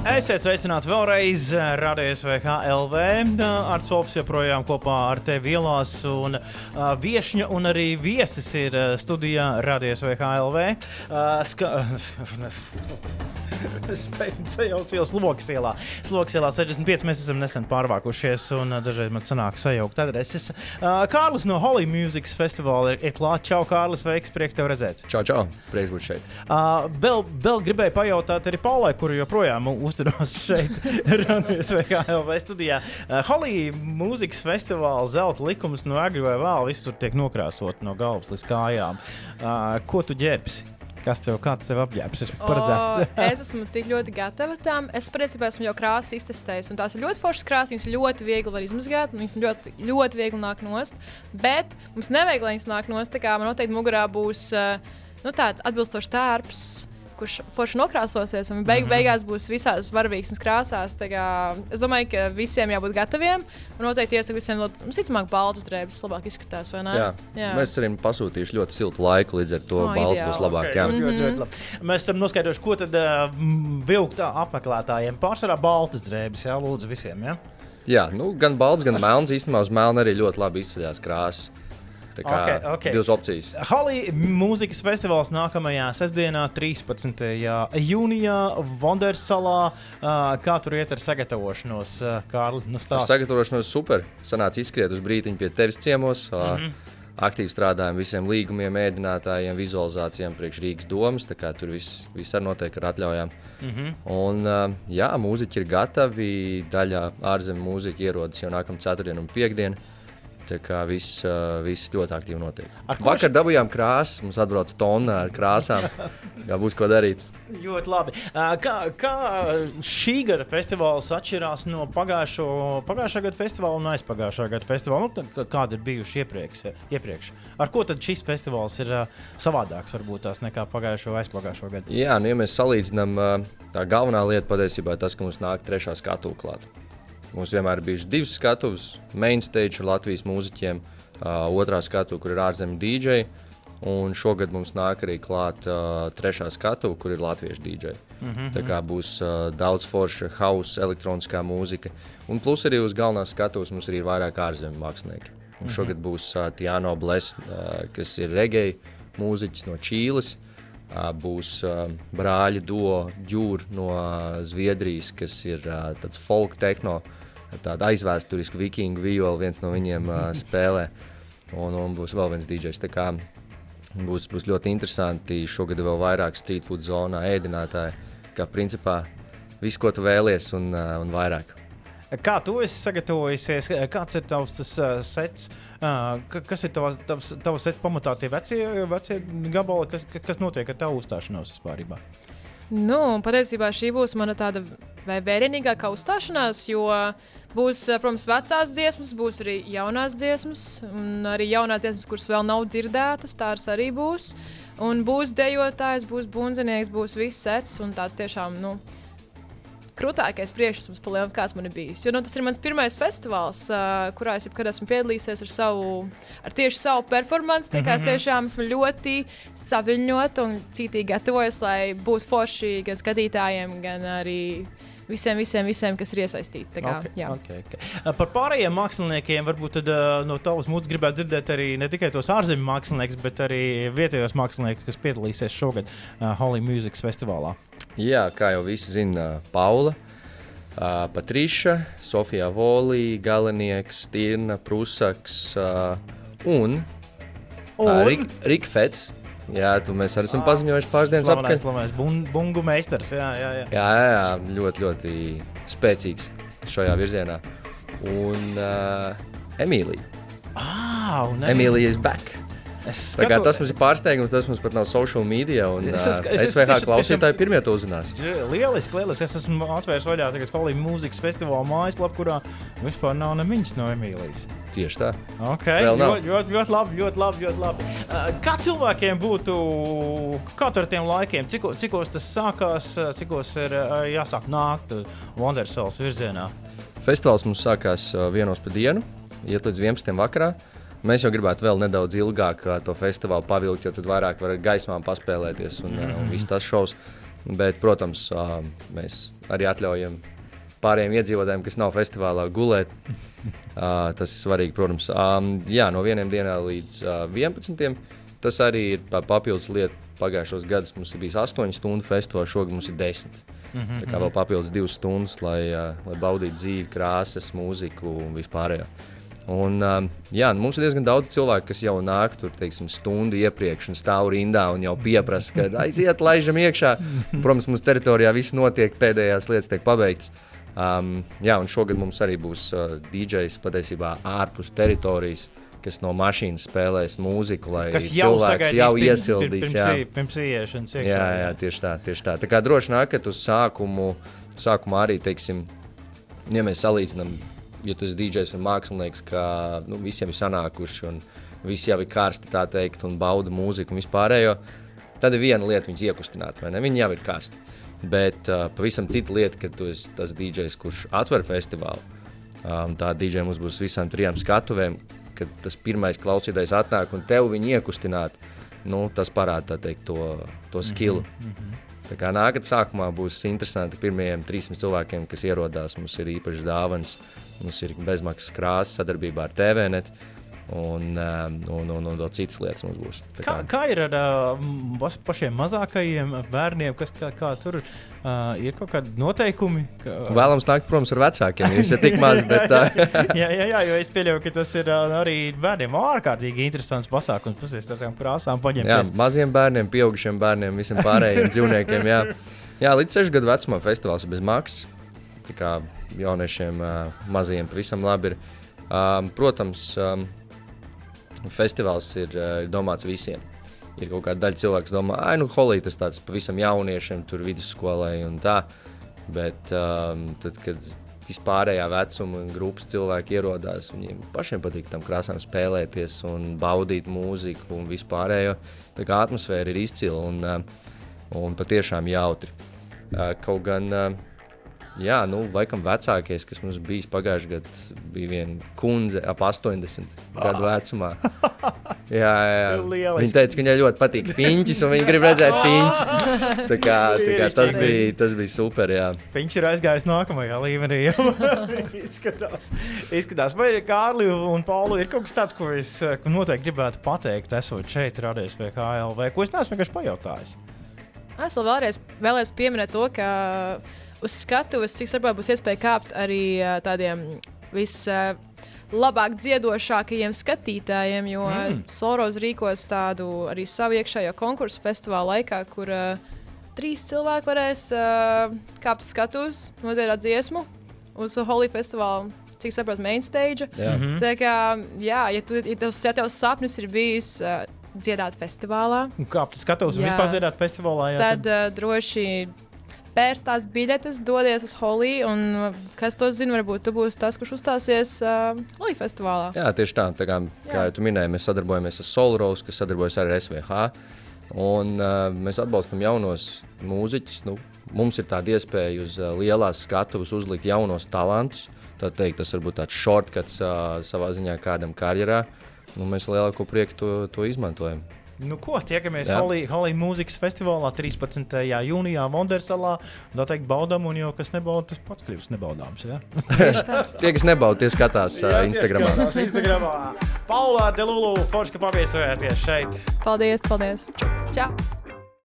Esiet sveicināti vēlreiz Radio SVH LV. Arts Volps joprojām kopā ar tevi ielās un viešņa un arī viesis ir studijā Radio SVH LV. Sajaucījos Sloksielā. Sloksielā 65 mēs esam nesen pārvākušies un dažreiz man sanāk sajaukt adreses. Kārlis no Holy Music Festivala ir klāt. Čau, Kārlis, veiks, prieks tev redzēt. Čau, prieks būt šeit. Vēl gribēju pajautāt arī Paulai, kuru joprojām uzturos šeit Radio SVH LV studijā. Holy Music Festivala zelta likums no agri vai vēl, viss tur tiek nokrāsot no galvas līdz kājām. Ko tu ģērbsi? Kāds tev apģērbs ir paredzēts? Es esmu tik ļoti gatava tam. Es patiesībā esmu jau krāsas iztestējis. Tās ir ļoti foršas krāsas, viņas ļoti viegli var izmazgāt. Viņas ļoti, ļoti viegli nāk nost. Bet mums nevajag, lai viņas nāk nost. Tā kā man noteikti mugurā būs tāds atbilstošs tērps, kurš forši nokrāsosies, un beigās būs visās varavīksnes krāsās. Es domāju, ka visiem jābūt gataviem, un noteikti iesaku visiem, visticamāk, baltas drēbes labāk izskatās, vai ne? Jā. Mēs arī pasūtījuši ļoti siltu laiku, līdz ar to balts būs labāk. Okay. Mēs esam noskaidrojuši, ko tad vilkt apmeklētājiem. Pārsvarā baltas drēbes, jā, lūdzu visiem, jā? Jā, gan balts, gan melns. Īstenībā uz melna arī ļoti labi izceļās krāsas. Okay. Divas opcijas. Holy mūzikas festivāls nākamajā sestdienā, 13. jūnijā, Vondersalā. Kā tur iet ar sagatavošanos, Kārli? Sagatavošanos super. Sanāca izskriet uz brītiņu pie tevis ciemos. Aktīvi strādājam visiem līgumiem, ēdinātājiem, vizualizācijām priekš Rīgas domas. Tā kā tur viss ar notiek ar atļaujām. Un mūziķi ir gatavi. Daļa ārzemju mūziķi ierodas jau nākamā ceturtdiena un piekdiena. Tā kā viss ļoti aktīvi notiek. Vakar dabūjām krāsas, mums atbrauc tonna ar krāsām. Jā, būs ko darīt. Ļoti labi. Kā šī gada festivāls atšķirās no pagājušā gada festivāla un aizpagājušā gada festivāla? Kādi ir bijuši iepriekš? Ar ko tad šis festivāls ir savādāks varbūt tās nekā pagājušo vai aizpagājušo gadu? Jā, ja mēs salīdzinām, tā galvenā lieta patiesībā ir tas, ka mums nāk trešā skatuve klāt. Mums vienmēr ir bijuši divas skatuves, main stage ar Latvijas mūziķiem, otrā skatuve, kur ir ārzemju DJ, un šogad mums nāk arī klāt trešā skatuve, kur ir latviešu DJ. Tā kā būs daudz forša house, elektroniskā mūzika, un plus arī uz galvenās skatuves mums arī ir vairāk ārzemju mākslinieki. Un šogad būs Tiano Bless, kas ir reggae mūziķis no Čīles, būs brāļi duo Djur no Zviedrijas, kas ir tāds folk techno, tāda aizvēsturiska vikingu violi, viens no viņiem spēlē, un būs vēl viens DJs. Tā kā būs ļoti interesanti, šogad vēl vairāk street food zonā ēdinātāji, kā principā viss, ko tu vēlies un vairāk. Kā tu esi sagatavojusies? Kāds ir tavs sets? Kas ir tavs sets pamatā tie vecie gabali? Kas notiek ar tavu uzstāšanos vispārībā? Patiesībā šī būs mana tāda vērienīgākā uzstāšanās, jo būs, protams, vecās dziesmas, būs arī jaunās dziesmas, un arī jaunās dziesmas, kuras vēl nav dzirdētas, tās arī būs. Un būs dejotājs, būs bundzinieks, būs viss sets, un tās tiešām, krūtākais priekšstats par lielu, kāds man ir bijis. Jo tas ir mans pirmais festivāls, kurā es jebkad esmu piedalīsies ar tieši savu performanci. Tā kā es tiešām esmu ļoti saviļņota un cītīgi gatavojos, lai būtu forši gan skatītājiem, gan arī visiem, kas ir iesaistīti. Okay. Par pārējiem māksliniekiem varbūt tad, no tavas mutes gribētu dzirdēt arī ne tikai tos ārzemju mākslinieks, bet arī vietējos mākslinieks, kas piedalīsies šogad Holy Music Festivālā. Jā, kā jau visi zina, Paula, Patriša, Sofija Volī, Galinieks, Stirna, Prusaks un Rikfets. Jā, mēs arī esam paziņojuši pāris dienas apkārt. Slavenais bungu meistars, jā. Jā, ļoti, ļoti spēcīgs šajā virzienā. Un Emīlija. Emīlija is back. Tas mums ir pārsteigums, tas mums pat nav social media, un SVH klausītāji pirmie to uzzinās. Lieliski. Es esmu atvērs vaļā tagad Holy Mūzikas festivāla mājaslapu, kurā vispār nav nemiņas no Emīlijas. Tieši tā. Okay, ļoti labi. Kā cilvēkiem būtu, kā ar tiem laikiem, cikos tas sākās, cikos ir jāsāk nākt Vondersalas virzienā? Festivāls mums sākās 1 pa dienu, iet līdz 11 vakarā. Mēs jau gribētu vēl nedaudz ilgāk to festivālu pavilkt, jo tad vairāk var ar gaismām paspēlēties un viss tas šovs. Bet, protams, mēs arī atļaujam pārējiem iedzīvotājiem, kas nav festivālā, gulēt. Tas ir svarīgi, protams. Jā, no 1 dienā līdz 11. Tas arī ir papildus lieta. Pagājušos gadus mums ir bijis 8 stundu festivāls, šogad mums ir 10. Tā kā vēl papildus 2 stundas, lai baudītu dzīvi, krāsas, mūziku un vispārējo. Un, jā, mums ir diezgan daudz cilvēku, kas jau nāk tur, teiksim, stundu iepriekš un stāv rindā un jau pieprasa, ka aiziet, laižam iekšā. Protams, mums teritorijā viss notiek, pēdējās lietas tiek pabeigts. Jā, un šogad mums arī būs DJs patiesībā ārpus teritorijas, kas no mašīnas spēlēs mūziku, lai cilvēks jau iesildīs. Pirms ieiešanas iekšā. Jā, tieši tā. Tā kā droši nākat uz sākumā arī, teiksim, ja mēs salīdzinām, ja tu esi DJs un mākslinieks, ka visi jau ir sanākuši un visi jau ir karsti, tā teikt, un bauda mūziku un vispārējo, tad ir viena lieta viņus iekustināt, vai ne? Viņi jau ir karsti. Bet pavisam cita lieta, kad tu esi tas DJs, kurš atver festivālu. Tā DJ mums būs visām 3 skatuvēm, kad tas pirmais klausītājs atnāk un tev viņu iekustināt, tas parāda, tā teikt, to skillu. Tā kā nākat sākumā būs interesanti pirmajiem 300 cilvēkiem, kas ierodās. Mums ir īpašas dāvanas, mums ir bezmaksas krāsas sadarbībā ar TVNet un vēl citas lietas mums būs. Kā ir ar pašiem mazākajiem bērniem, kā tur ir kaut kādi noteikumi? Vēlams nākt, protams, ar vecākiem, ja ir tik maz, bet... jā, jo es pieļauju, ka tas ir arī bērniem ārkārtīgi interesants pasākums, pasties ar tām krāsām paņemties. Jā, maziem bērniem, pieaugušiem bērniem, visiem pārējiem dzīvniekiem, jā. Jā, līdz 6 gadu vecumā festivāls ir bez maksas, tā kā jauniešiem mazajiem pavisam labi ir. Protams, festivāls ir domāts visiem. Ir kaut kāda daļa cilvēks domā, Holī tas tāds pavisam jauniešiem, tur vidusskolai un tā. Bet tad, kad vispārējā vecuma grupas cilvēki ierodās, viņiem pašiem patīk tam krāsām spēlēties un baudīt mūziku un vispārējo. Tā kā atmosfēra ir izcila un patiešām jautri. Kaut gan... Jā, laikam vecākais, kas mums bijis pagājuši gadu, bija viena kundze ap 80 gadu vecumā. Jā. Viņa teica, ka viņai ļoti patīk fiņķis, un viņa grib redzēt fiņķi. Tā kā tas bija super, jā. Viņš ir aizgājis nākamajā līmenī. Izskatās. Vai Kārli un Paulu ir kaut kas tāds, ko es noteikti gribētu pateikt, esot šeit radies pie KLV, ko es neesmu vienkārši pajautājis? Es vēl vēlreiz pieminēt to, ka uz skatuves, cik starpā būs iespēja kāpt arī tādiem vislabāk dziedošākajiem skatītājiem, jo Soros rīkos tādu arī savu iekšējo konkursu festivāla laikā, kur 3 cilvēki varēs kāpt uz skatuves, nodziedāt dziesmu uz Holī festivālu, cik saprot, main stage. Tā kā, jā, ja tavs sapnis ir bijis dziedāt festivālā, kāpt uz skatuves un vispār dziedāt festivālā, jā, tad droši pērst tās biļetes, dodies uz Holī, un kas to zina, varbūt tu būsi tas, kurš uzstāsies Holī festivālā. Jā, tieši tā. Kā jau tu minēji, mēs sadarbojamies ar Solos, kas sadarbojas ar SVH, un mēs atbalstam jaunos mūziķus. Mums ir tāda iespēja uz lielās skatuves uzlikt jaunos talantus. Tā teikt, tas varbūt tāds shortcuts savā ziņā kādam karjerā, un mēs lielāko prieku to izmantojam. Tiekamies Holī mūzikas festivālā 13. jūnijā Vondersalā. Tā teikt, baudam, un jau kas nebauda, tas pats kļūst nebaudāms. Ja? Tie, kas nebauda, tie skatās Instagramā. Paula Delulu, forši, ka paviesojāties šeit. Paldies. Čau.